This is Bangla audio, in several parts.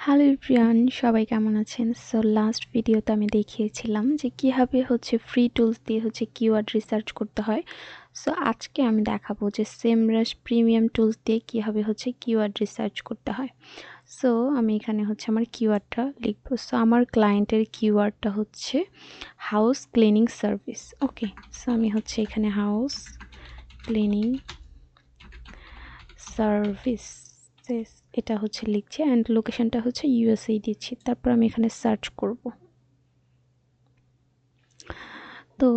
হ্যালো এভরিওয়ান, সবাই কেমন আছেন? সো লাস্ট ভিডিওতে আমি দেখিয়েছিলাম যে কীভাবে ফ্রি টুলস দিয়ে কিওয়ার্ড রিসার্চ করতে হয়। সো আজকে আমি দেখাবো যে সেমরাশ প্রিমিয়াম টুলস দিয়ে কীভাবে কিওয়ার্ড রিসার্চ করতে হয়। সো আমি এখানে আমার কিওয়ার্ডটা লিখবো। সো আমার ক্লায়েন্টের কিওয়ার্ডটা হচ্ছে হাউস ক্লিনিং সার্ভিস। ওকে, সো আমি এখানে হাউস ক্লিনিং সার্ভিস এটা লিখছি অ্যান্ড লোকেশনটা ইউএসএ দিচ্ছি। তারপর আমি এখানে সার্চ করব। তো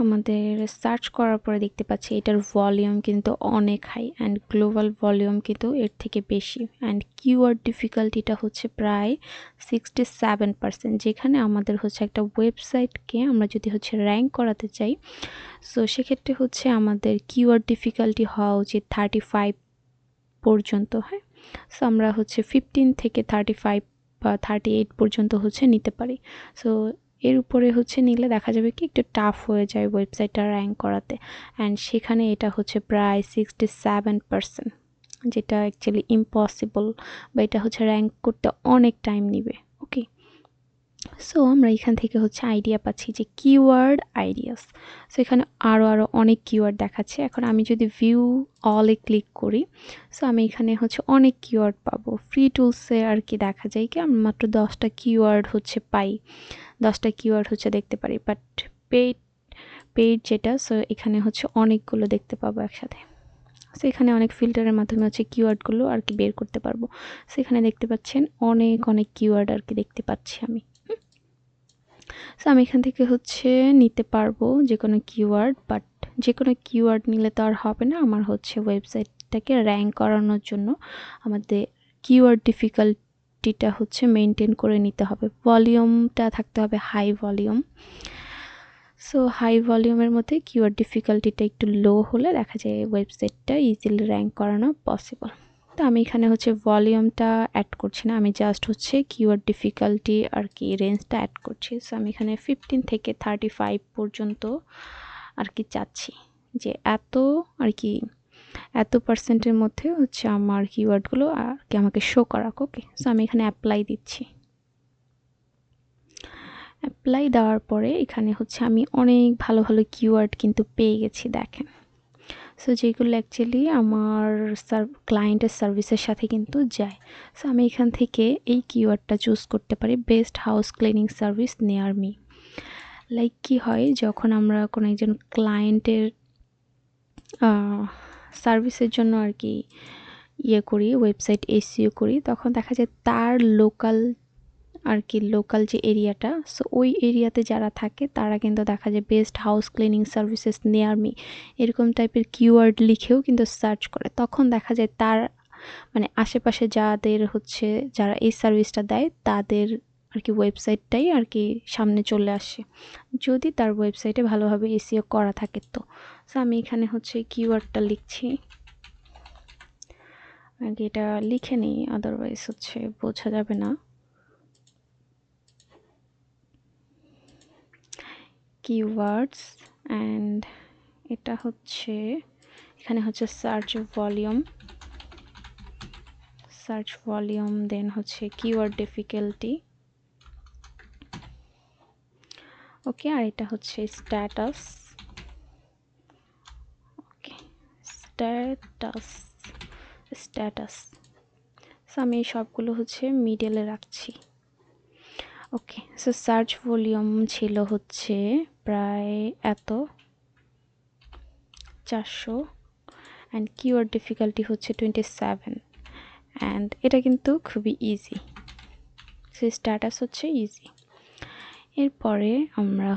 আমাদের সার্চ করার পরে দেখতে পাচ্ছি এটার ভলিউম কিন্তু অনেক হাই অ্যান্ড গ্লোবাল ভলিউম কিন্তু এর থেকে বেশি অ্যান্ড কিওয়ার্ড ডিফিকাল্টিটা প্রায় 67%, যেখানে আমাদের একটা ওয়েবসাইটকে আমরা যদি র্যাঙ্ক করাতে চাই। সো সেক্ষেত্রে আমাদের কিওয়ার্ড ডিফিকাল্টি হওয়া উচিত 35 পর্যন্ত। হ্যাঁ, সো আমরা 15 থেকে 35 বা 38 পর্যন্ত নিতে পারি। সো এর উপরে নিলে দেখা যাবে কি একটু টাফ হয়ে যায় ওয়েবসাইটটা র্যাঙ্ক করাতে, অ্যান্ড সেখানে এটা প্রায় 67%, যেটা অ্যাকচুয়ালি ইম্পসিবল, বা এটা র্যাঙ্ক করতে অনেক টাইম নেবে। ওকে, সো আমরা এখান থেকে আইডিয়া পাচ্ছি যে কিওয়ার্ড আইডিয়াস। সো এখানে আরও অনেক কিওয়ার্ড দেখাচ্ছে। এখন আমি যদি ভিউ অলে ক্লিক করি, সো আমি এখানে অনেক কিওয়ার্ড পাবো। ফ্রি টুলসে আর কি দেখা যায় কি আমি মাত্র 10টা কিওয়ার্ড পাই, 10টা কিওয়ার্ড দেখতে পারি। বাট পেইড যেটা, সো এখানে অনেকগুলো দেখতে পাবো একসাথে। সো এখানে অনেক ফিল্টারের মাধ্যমে কিওয়ার্ডগুলো আর কি বের করতে পারবো। সো এখানে দেখতে পাচ্ছেন অনেক কিওয়ার্ড আর কি দেখতে পাচ্ছি আমি। সো আমি এখান থেকে নিতে পারবো যে কোনো কিওয়ার্ড, বাট যে কোনো কিওয়ার্ড নিলে তো আর হবে না। আমার ওয়েবসাইটটাকে র্যাঙ্ক করানোর জন্য আমাদের কিওয়ার্ড ডিফিকাল্টিটা মেনটেন করে নিতে হবে। ভলিউমটা থাকতে হবে হাই ভলিউম। সো হাই ভলিউমের মধ্যে কিওয়ার্ড ডিফিকাল্টিটা একটু লো হলে দেখা যায় ওয়েবসাইটটা ইজিলি র্যাঙ্ক করানো পসিবল। তো আমি এখানে ভলিউমটা অ্যাড করছি না, আমি জাস্ট কিওয়ার্ড ডিফিকাল্টি আর কি রেঞ্জটা অ্যাড করছি। সো আমি এখানে 15 থেকে 35 পর্যন্ত আর কি চাচ্ছি, যে এত পার্সেন্টের মধ্যে আমার কিওয়ার্ডগুলো আর কি আমাকে শো করাক। ওকে, সো আমি এখানে অ্যাপ্লাই দিচ্ছি। অ্যাপ্লাই দেওয়ার পরে এখানে আমি অনেক ভালো কিওয়ার্ড কিন্তু পেয়ে গেছি, দেখেন। সো যেগুলো অ্যাকচুয়ালি আমার ক্লায়েন্টের সার্ভিসের সাথে কিন্তু যায়। সো আমি এখান থেকে এই কিওয়ার্ডটা চুজ করতে পারি, best house cleaning service near me. Like কি হয়, যখন আমরা কোনো একজন ক্লায়েন্টের সার্ভিসের জন্য আর কি করি, ওয়েবসাইট এসইও করি, তখন দেখা যায় তার লোকাল যে এরিয়াটা, সো ওই এরিয়াতে যারা থাকে তারা কিন্তু দেখা যায় best house cleaning services near me এরকম টাইপের কিওয়ার্ড লিখেও কিন্তু সার্চ করে। তখন দেখা যায় তার আশেপাশে যাদের যারা এই সার্ভিসটা দেয় তাদের আর কি ওয়েবসাইটটাই আর কি সামনে চলে আসে, যদি তার ওয়েবসাইটে ভালোভাবে এসইও করা থাকে। তো সো আমি এখানে কিওয়ার্ডটা লিখছি, আগে এটা লিখে নিই, আদারওয়াইজ বোঝা যাবে না। কিওয়ার্ডস অ্যান্ড এটা এখানে সার্চ ভলিউম দেন কিওয়ার্ড ডিফিকাল্টি। ওকে, আর এটা স্ট্যাটাস। ওকে, স্ট্যাটাস। সো আমি এই সবগুলো মিডলে রাখছি। ওকে, সো সার্চ ভলিউম ছিল প্রায় এত 400 অ্যান্ড কিওয়ার্ড ডিফিকাল্টি 27, অ্যান্ড এটা কিন্তু খুবই ইজি। So status easy. এরপরে আমরা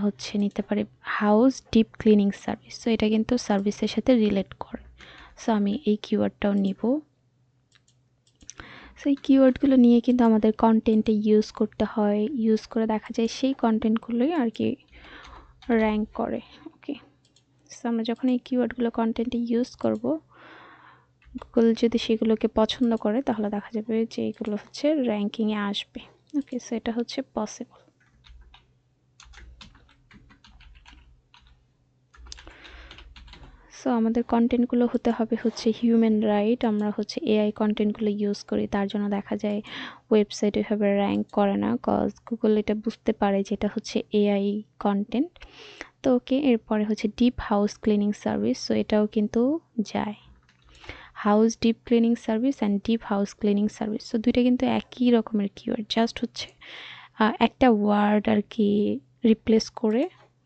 নিতে পারি house deep cleaning service. So এটা কিন্তু সার্ভিসের সাথে রিলেট করে। সো আমি এই কিওয়ার্ডটাও নিব। সো এই কিওয়ার্ডগুলো নিয়ে কিন্তু আমাদের কন্টেন্টে ইউজ করতে হয়, ইউজ করে দেখা যায় সেই কন্টেন্টগুলোই আর কি র্যাঙ্ক করে। ওকে, সো আমরা যখন এই কিওয়ার্ডগুলো কন্টেন্টে ইউজ করব, গুগল যদি সেগুলোকে পছন্দ করে তাহলে দেখা যাবে যে এগুলো র্যাঙ্কিংয়ে আসবে। ওকে, সো এটা পসিবল। সো আমাদের কন্টেন্টগুলো হতে হবে হচ্ছে হিউম্যান রাইট। আমরা হচ্ছে এআই কন্টেন্টগুলো ইউজ করি, তার জন্য দেখা যায় ওয়েবসাইট এভাবে র্যাঙ্ক করে না, কজ গুগল এটা বুঝতে পারে যে এটা হচ্ছে এআই কন্টেন্ট। তো ওকে, এরপরে হচ্ছে deep house cleaning service, so এটাও কিন্তু যায়। House deep cleaning service and deep house cleaning service, so দুইটা কিন্তু একই রকমের কিওয়ার্ড, জাস্ট হচ্ছে একটা ওয়ার্ড আর কি রিপ্লেস করে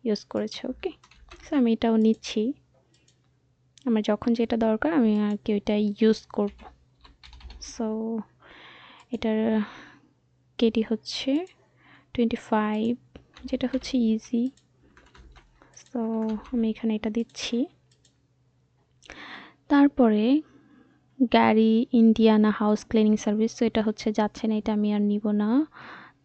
ইউজ করেছে। ওকে, সো আমি এটাও নিচ্ছি, আমার যখন যেটা দরকার আমি আর কি ওইটা ইউজ করব। সো এটার কেডি হচ্ছে 25, যেটা হচ্ছে ইজি। সো আমি এখানে এটা দিচ্ছি। তারপরে গাড়ি Indiana house cleaning service, so এটা হচ্ছে যাচ্ছে না, এটা আমি আর নিব না।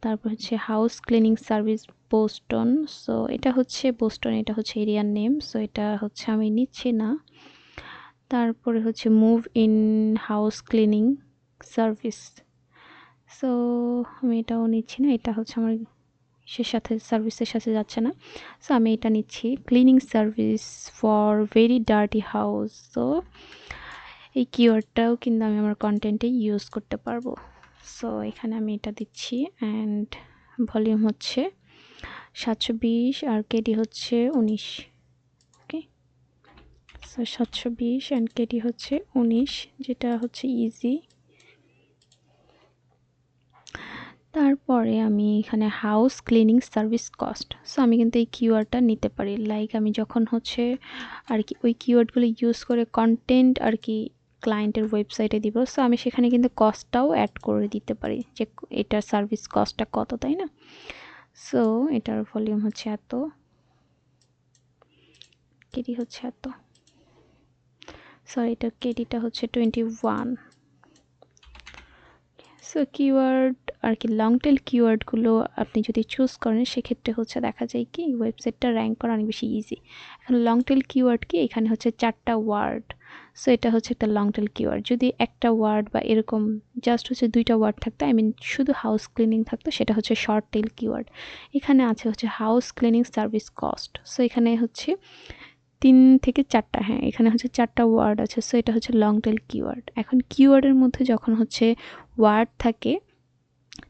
তারপর হচ্ছে house cleaning service Boston, so এটা হচ্ছে বোস্টন, এটা হচ্ছে এরিয়ার নেম, সো এটা হচ্ছে আমি নিচ্ছি না। তারপরে হচ্ছে move in house cleaning service, so আমি এটাও নিচ্ছি না, এটা হচ্ছে আমার সার্ভিসের সাথে যাচ্ছে না, সো আমি এটা নিচ্ছি। Cleaning service for very dirty house, so এই কিওয়ার্ডটাও কিন্তু আমি আমার কন্টেন্টে ইউজ করতে পারবো। সো এখানে আমি এটা দিচ্ছি অ্যান্ড ভলিউম হচ্ছে 720 আর কেডি হচ্ছে 19। ওকে, সো 720 অ্যান্ড কেডি হচ্ছে 19, যেটা হচ্ছে ইজি। তারপরে আমি এখানে house cleaning service cost, so আমি কিন্তু এই কিওয়ার্ডটা নিতে পারি। লাইক আমি যখন হচ্ছে আর কি ওই কিওয়ার্ডগুলো ইউজ করে কন্টেন্ট আর কি ক্লায়েন্টের ওয়েবসাইটে দিব, সো আমি সেখানে কিন্তু কস্টটাও অ্যাড করে দিতে পারি যে এটার সার্ভিস কস্টটা কত, তাই না? সো এটার ভলিউম হচ্ছে এত, কেডি হচ্ছে এত, সরি এটার কেডিটা হচ্ছে 21। সো কিওয়ার্ড আর কি লং টেল কিওয়ার্ডগুলো আপনি যদি চুজ করেন সেক্ষেত্রে হচ্ছে দেখা যায় কি ওয়েবসাইটটা র্যাঙ্ক করা অনেক বেশি ইজি। এখন লং টেল কিওয়ার্ড কি, এখানে হচ্ছে 4টা ওয়ার্ড, সো এটা হচ্ছে একটা লং টেল কিওয়ার্ড। যদি একটা ওয়ার্ড বা এরকম জাস্ট হচ্ছে 2টা ওয়ার্ড থাকতো, আই মিন শুধু হাউস ক্লিনিং থাকতো, সেটা হচ্ছে শর্ট টেল কিওয়ার্ড। এখানে আছে হচ্ছে house cleaning service cost, so এখানে হচ্ছে 3 থেকে 4টা, হ্যাঁ এখানে হচ্ছে 4টা ওয়ার্ড আছে, সো এটা হচ্ছে লং টেল কিওয়ার্ড। এখন কিওয়ার্ডের মধ্যে যখন হচ্ছে ওয়ার্ড থাকে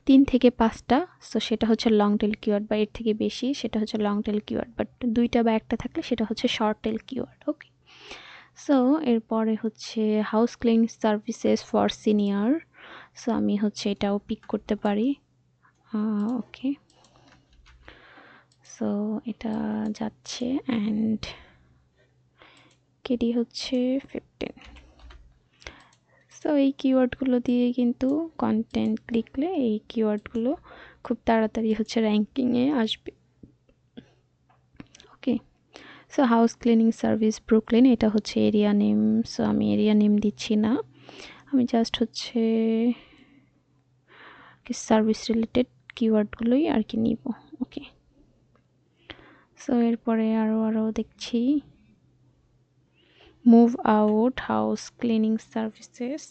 3 থেকে 5টা, সো সেটা হচ্ছে লং টেল কিওয়ার্ড, বা এর থেকে বেশি সেটা হচ্ছে লং টেল কিওয়ার্ড, বাট 2টা বা একটা থাকলে সেটা হচ্ছে শর্ট টেল কিওয়ার্ড। ওকে, সো এরপরে হচ্ছে house cleaning services for senior, so আমি হচ্ছে এটাও পিক করতে পারি। ওকে, সো এটা যাচ্ছে অ্যান্ড কেডি হচ্ছে 15। সো এই কিওয়ার্ডগুলো দিয়ে কিন্তু কন্টেন্ট লিখলে এই কিওয়ার্ডগুলো খুব তাড়াতাড়ি হচ্ছে র্যাঙ্কিংয়ে আসবে। Okay, so house cleaning service Brooklyn, এটা হচ্ছে এরিয়া নেম, সো আমি এরিয়া নেম দিচ্ছি না, আমি জাস্ট হচ্ছে সার্ভিস রিলেটেড কিওয়ার্ডগুলোই আর কি নিব। ওকে, সো এরপরে আরও দেখছি move out house cleaning services,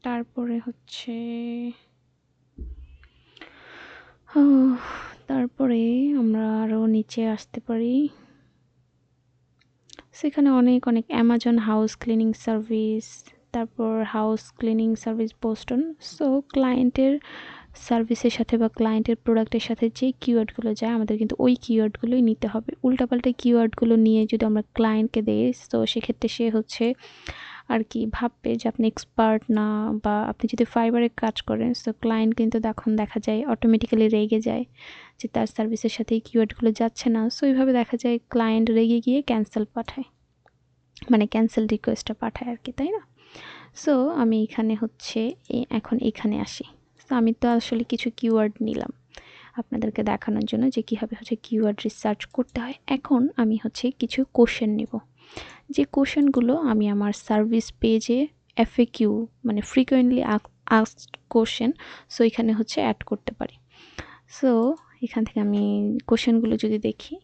তারপরে হচ্ছে তারপরে আমরা আরও নিচে আসতে পারি, সেখানে অনেক অনেক অ্যামাজন হাউস ক্লিনিং সার্ভিস, তারপর house cleaning service Boston. So ক্লায়েন্টের সার্ভিসের সাথে বা ক্লায়েন্টের প্রোডাক্টের সাথে যে কিওয়ার্ডগুলো যায় আমাদের কিন্তু ওই কিওয়ার্ডগুলোই নিতে হবে। উল্টাপাল্টা কিওয়ার্ডগুলো নিয়ে যদি আমরা ক্লায়েন্টকে দিই, তো সেক্ষেত্রে সে হচ্ছে আর কি ভাববে যে আপনি এক্সপার্ট না, বা আপনি যদি ফাইবারে কাজ করেন, সো ক্লায়েন্ট কিন্তু তখন দেখা যায় অটোমেটিক্যালি রেগে যায় যে তার সার্ভিসের সাথে এই কিওয়ার্ডগুলো যাচ্ছে না। সো এইভাবে দেখা যায় ক্লায়েন্ট রেগে গিয়ে ক্যান্সেল পাঠায়, মানে ক্যান্সেল রিকোয়েস্টটা পাঠায় আর কি, তাই না? সো আমি এখানে হচ্ছে এখন এখানে আসি। তো আমি তো আসলে কিছু কিওয়ার্ড নিলাম আপনাদেরকে দেখানোর জন্য যে কীভাবে হচ্ছে কিওয়ার্ড রিসার্চ করতে হয়। এখন আমি হচ্ছে কিছু কোশ্চেন নিব, যে কোশ্চেনগুলো আমি আমার সার্ভিস পেজে এফএকিউ মানে ফ্রিকোয়েন্টলি আস্কড কোশ্চেন, সো এখানে হচ্ছে অ্যাড করতে পারি। সো এখান থেকে আমি কোশ্চেনগুলো যদি দেখি,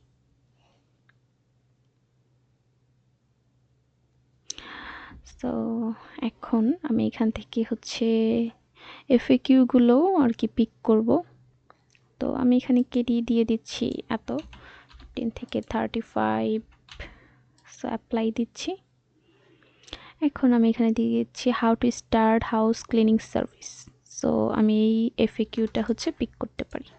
সো এখন আমি এখান থেকে হচ্ছে এফএকিউগুলো আর কি পিক করব। তো আমি এখানে কেডি দিয়ে দিচ্ছি এত, 10 থেকে 35, সো অ্যাপ্লাই দিচ্ছি। এখন আমি এখানে দিয়ে দিচ্ছি how to start house cleaning service. So আমি এই এফএকিউটা হচ্ছে পিক করতে পারি।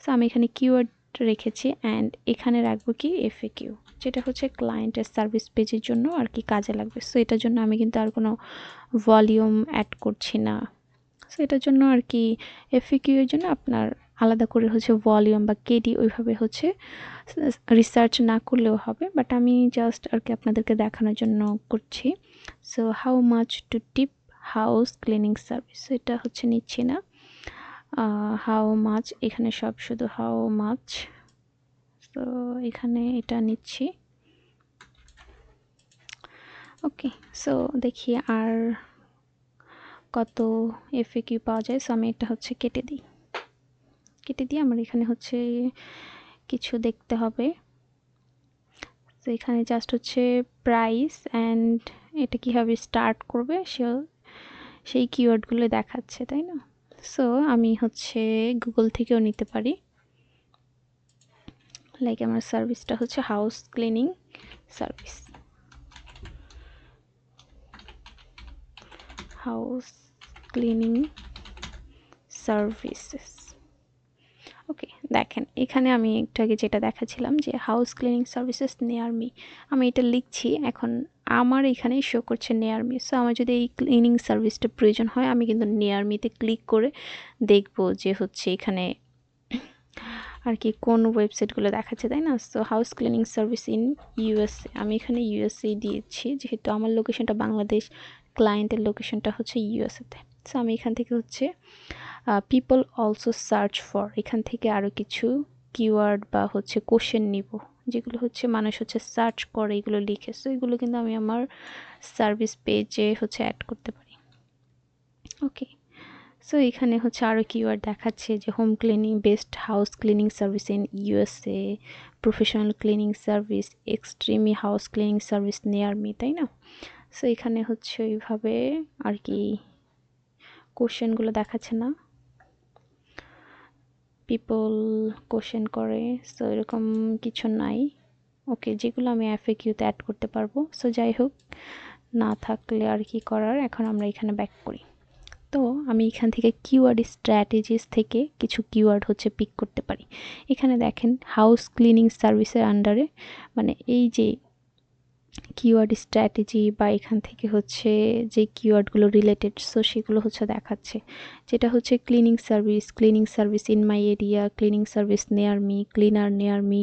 সো আমি এখানে কিওয়ার্ড রেখেছি অ্যান্ড এখানে রাখবো কি এফএকিউ, যেটা হচ্ছে ক্লায়েন্টের সার্ভিস পেজের জন্য আর কি কাজে লাগবে। সো এটার জন্য আমি কিন্তু আর কোনো ভলিউম অ্যাড করছি না। সো এটার জন্য আর কি এফএকিউ এর জন্য আপনার আলাদা করে হচ্ছে ভলিউম বা কেডি ওইভাবে হচ্ছে রিসার্চ না করলেও হবে, বাট আমি জাস্ট আর কি আপনাদেরকে দেখানোর জন্য করছি। So how much to tip house cleaning service, এটা হচ্ছে নিচ্ছি না। হাউ মাচ, এখানে সব শুধু হাউ মাচ। তো এখানে এটা নিচ্ছি। ওকে, সো দেখি আর কত এফএকিউ পাওয়া যায়। সো আমি এটা হচ্ছে কেটে দিই আমার এখানে হচ্ছে কিছু দেখতে হবে। তো এখানে জাস্ট হচ্ছে প্রাইস অ্যান্ড এটা কীভাবে স্টার্ট করবে সেই কিওয়ার্ডগুলো দেখাচ্ছে, তাই না? সো আমি হচ্ছে গুগল থেকেও নিতে পারি। লাইক আমার সার্ভিসটা হচ্ছে house cleaning service, house cleaning services. Okay, দেখেন এখানে আমি একটু আগে যেটা দেখাচ্ছিলাম যে house cleaning services near me, আমি এটা লিখছি, এখন আমার এখানে শো করছে নিয়ার মি। সো আমার যদি এই ক্লিনিং সার্ভিসটা প্রয়োজন হয় আমি কিন্তু নিয়ার মিতে ক্লিক করে দেখব যে হচ্ছে এখানে আর কি কোন ওয়েবসাইটগুলো দেখাচ্ছে, তাই না? So house cleaning service in USA, আমি এখানে ইউএসএ দিয়েছি যেহেতু আমার লোকেশনটা বাংলাদেশ, ক্লায়েন্টের লোকেশনটা হচ্ছে ইউএসএতে। সো আমি এখান থেকে হচ্ছে পিপল অলসো সার্চ ফর, এখান থেকে আরও কিছু কিওয়ার্ড বা হচ্ছে কোশ্চেন নিব যেগুলো হচ্ছে মানুষ হচ্ছে সার্চ করে এগুলো লিখে। সো এগুলো কিন্তু আমি আমার সার্ভিস পেজে হচ্ছে অ্যাড করতে পারি। ওকে, সো এখানে হচ্ছে আরও কিওয়ার্ড দেখাচ্ছে যে home cleaning, best house cleaning service in USA, professional cleaning service, extremely house cleaning service near me, তাই না? সো এখানে হচ্ছে ওইভাবে আর কি কোশ্চেনগুলো দেখাচ্ছে না, পিপল কোশ্চেন করে, সো এরকম কিছু নাই। ওকে, যেগুলো আমি এফএকিউতে অ্যাড করতে পারবো। সো যাই হোক, না থাকলে আর কি করার, এখন আমরা এখানে ব্যাক করি। তো আমি এখান থেকে কিওয়ার্ড স্ট্র্যাটেজিস থেকে কিছু কিওয়ার্ড হচ্ছে পিক করতে পারি। এখানে দেখেন হাউস ক্লিনিং সার্ভিসের আন্ডারে মানে এই যে কিওয়ার্ড স্ট্র্যাটেজি বা এখান থেকে হচ্ছে যে কিওয়ার্ডগুলো রিলেটেড, সো সেগুলো হচ্ছে দেখাচ্ছে, যেটা হচ্ছে cleaning service in my area, cleaning service near me, cleaner near me,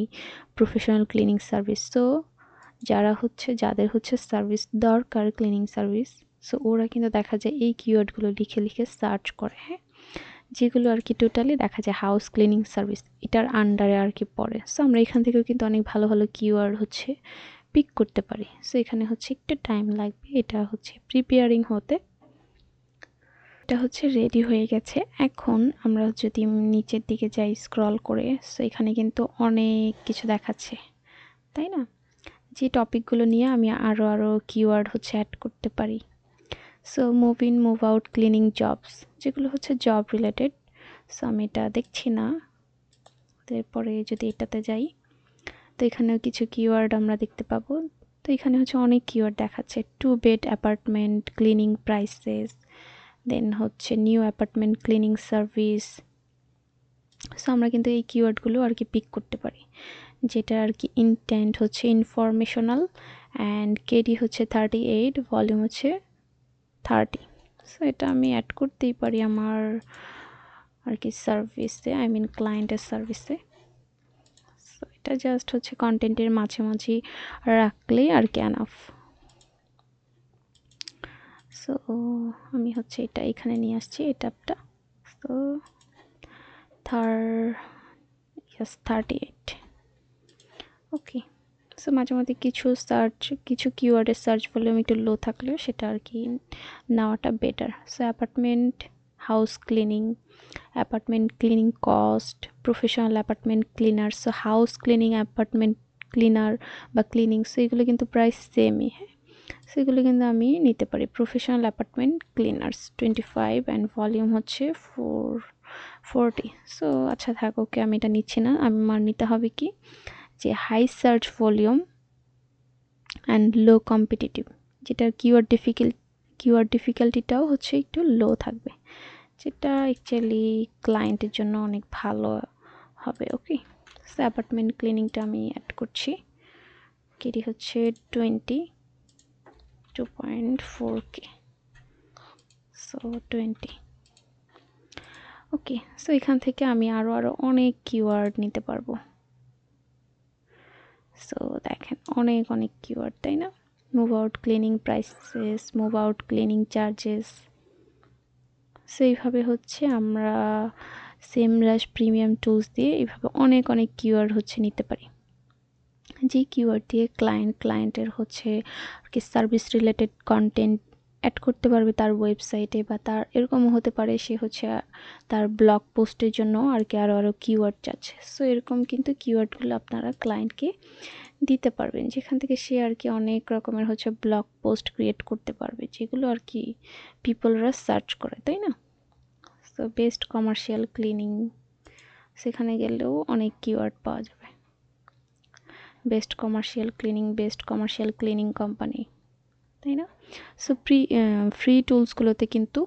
professional cleaning service. So যাদের হচ্ছে সার্ভিস দরকার ক্লিনিং সার্ভিস, সো ওরা কিন্তু দেখা যায় এই কিওয়ার্ডগুলো লিখে সার্চ করে, হ্যাঁ, যেগুলো আর কি টোটালি দেখা যায় হাউস ক্লিনিং সার্ভিস এটার আন্ডারে আর কি পড়ে। সো আমরা এখান থেকেও কিন্তু অনেক ভালো ভালো কিওয়ার্ড হচ্ছে পিক করতে পারি। সো এখানে হচ্ছে একটু টাইম লাগবে, এটা হচ্ছে প্রিপেয়ারিং হতে। এটা হচ্ছে রেডি হয়ে গেছে। এখন আমরা যদি নিচের দিকে যাই স্ক্রল করে, সো এখানে কিন্তু অনেক কিছু দেখাচ্ছে, তাই না? যে টপিকগুলো নিয়ে আমি আরও কিওয়ার্ড হচ্ছে অ্যাড করতে পারি। So move in move out cleaning jobs, যেগুলো হচ্ছে জব রিলেটেড। সো আমি এটা দেখছি না, তারপরে যদি এটাতে যাই তো এখানেও কিছু কিওয়ার্ড আমরা দেখতে পাবো। তো এখানে হচ্ছে অনেক কিওয়ার্ড দেখাচ্ছে, 2 বেড অ্যাপার্টমেন্ট ক্লিনিং প্রাইসেস, দেন হচ্ছে new apartment cleaning service. So আমরা কিন্তু এই কিওয়ার্ডগুলো আর কি পিক করতে পারি, যেটা আর কি ইনটেন্ট হচ্ছে ইনফরমেশনাল অ্যান্ড কেডি হচ্ছে 38, ভলিউম হচ্ছে 30। সো এটা আমি অ্যাড করতেই পারি আমার আর কি সার্ভিসে, আই মিন ক্লায়েন্টের সার্ভিসে। সো এটা জাস্ট হচ্ছে কন্টেন্টের মাঝামাঝি রাখলেই আর কি এনাফ। সো আমি হচ্ছে এটা এখানে নিয়ে আসছি এই ট্যাবটা। সো 38। ওকে, সো মাঝে মধ্যে কিছু কিওয়ার্ডের সার্চ ভলিউম একটু লো থাকলেও সেটা আর কি নেওয়াটা better. So house cleaning apartment cleaning cost, professional apartment cleaner. So house cleaning apartment cleaner বা ক্লিনিং, সো এগুলো কিন্তু প্রায় সেমই, হ্যাঁ। সেগুলো কিন্তু আমি নিতে পারি। Professional apartment cleaners 25 and volume হচ্ছে 40। সো আচ্ছা থাক, ওকে আমি এটা নিচ্ছি না, আমার নিতে হবে কি যে high search volume and low competitive, যেটার কিওয়ার্ড ডিফিকাল্টিটাও হচ্ছে একটু লো থাকবে, যেটা অ্যাকচুয়ালি ক্লায়েন্টের জন্য অনেক ভালো হবে। ওকে, সো অ্যাপার্টমেন্ট ক্লিনিংটা আমি অ্যাড করছি, এটি হচ্ছে 2.4K, সো 20। ওকে, সো এখান থেকে আমি আরও অনেক কিওয়ার্ড নিতে পারবো। সো দেখেন অনেক কিওয়ার্ড, তাই না? Move out cleaning prices, move out cleaning charges. So এইভাবে হচ্ছে আমরা সেমরাশ প্রিমিয়াম টুলস দিয়ে এইভাবে অনেক কিওয়ার্ড হচ্ছে নিতে পারি, যে কিওয়ার্ড দিয়ে ক্লায়েন্টের হচ্ছে আর কি সার্ভিস রিলেটেড কন্টেন্ট অ্যাড করতে পারবে তার ওয়েবসাইটে, বা তার এরকমও হতে পারে সে হচ্ছে তার ব্লগ পোস্টের জন্য আর কি আরও কিওয়ার্ড চাচ্ছে। সো এরকম কিন্তু কিওয়ার্ডগুলো আপনারা ক্লায়েন্টকে দিতে পারবেন, যেখান থেকে সে আর কি অনেক রকমের হচ্ছে ব্লগ পোস্ট ক্রিয়েট করতে পারবে, যেগুলো আর কি পিপলরা সার্চ করে, তাই না? সো বেস্ট কমার্শিয়াল ক্লিনিং, সেখানে গেলেও অনেক কিওয়ার্ড পাওয়া যাবে। বেস্ট কমার্শিয়াল ক্লিনিং কোম্পানি, তাই না? সো ফ্রি টুলসগুলোতে কিন্তু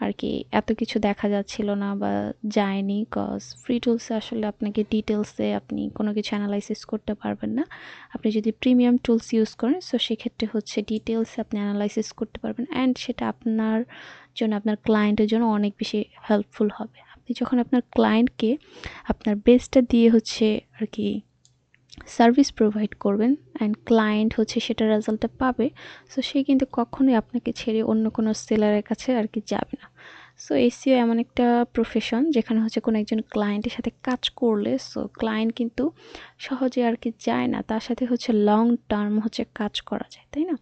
আর কি এত কিছু দেখা যাচ্ছিল না বা যায়নি, কজ ফ্রি টুলসে আসলে আপনাকে ডিটেলসে আপনি কোনো কিছু অ্যানালাইসিস করতে পারবেন না। আপনি যদি প্রিমিয়াম টুলস ইউজ করেন, সো সেক্ষেত্রে হচ্ছে ডিটেলসে আপনি অ্যানালাইসিস করতে পারবেন, অ্যান্ড সেটা আপনার জন্য, আপনার ক্লায়েন্টের জন্য অনেক বেশি হেল্পফুল হবে। আপনি যখন আপনার ক্লায়েন্টকে আপনার বেস্টটা দিয়ে হচ্ছে আর কি সার্ভিস প্রোভাইড করবেন, অ্যান্ড ক্লায়েন্ট হচ্ছে সেটার রেজাল্টটা পাবে, সো সে কিন্তু কখনোই আপনাকে ছেড়ে অন্য কোনো সেলারের কাছে আর কি যাবে না। সো এসইও এমন একটা প্রফেশন যেখানে হচ্ছে কোনো একজন ক্লায়েন্টের সাথে কাজ করলে সো ক্লায়েন্ট কিন্তু সহজে আর কি যায় না, তার সাথে হচ্ছে লং টার্ম হচ্ছে কাজ করা যায়, তাই না?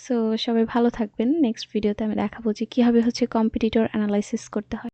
সো সবাই ভালো থাকবেন। নেক্সট ভিডিওতে আমি দেখাবো যে কীভাবে হচ্ছে কম্পিটিটর অ্যানালাইসিস করতে হয়।